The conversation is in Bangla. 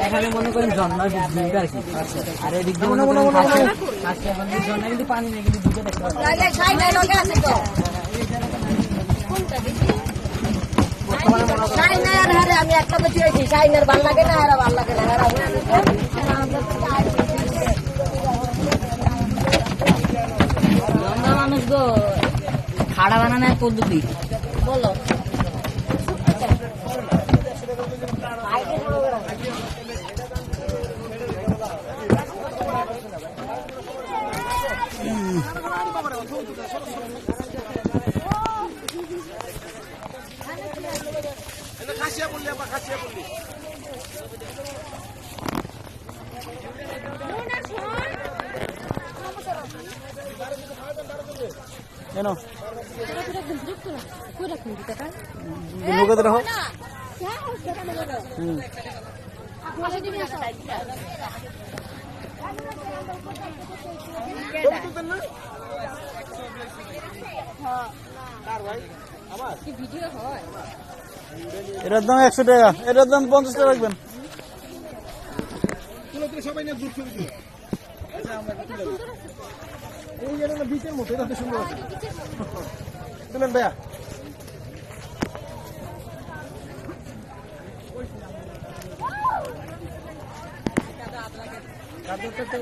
এখানে মনে করেন ঝর্ণা আর কি, আর এদিক দিয়ে মনে করেন ঝর্ণা কিন্তু পানি নেই, কিন্তু দুটো দেখতে পাচ্ছি। আমি একটা বেশি হয়েছি সাইনার ভাল লাগে না, এরা ভাল লাগে না। মানুষ গো খাড়া বানানোর পদ্ধতি বলো। কেন এটার দাম 100 টাকা, এটার দাম 50 টাকা রাখবেন। সবাই না দূর করে দিও। এই যেন বিচের মতো, এটা তো সুন্দর আছে। চলেন ভাইয়া। কাদর করতে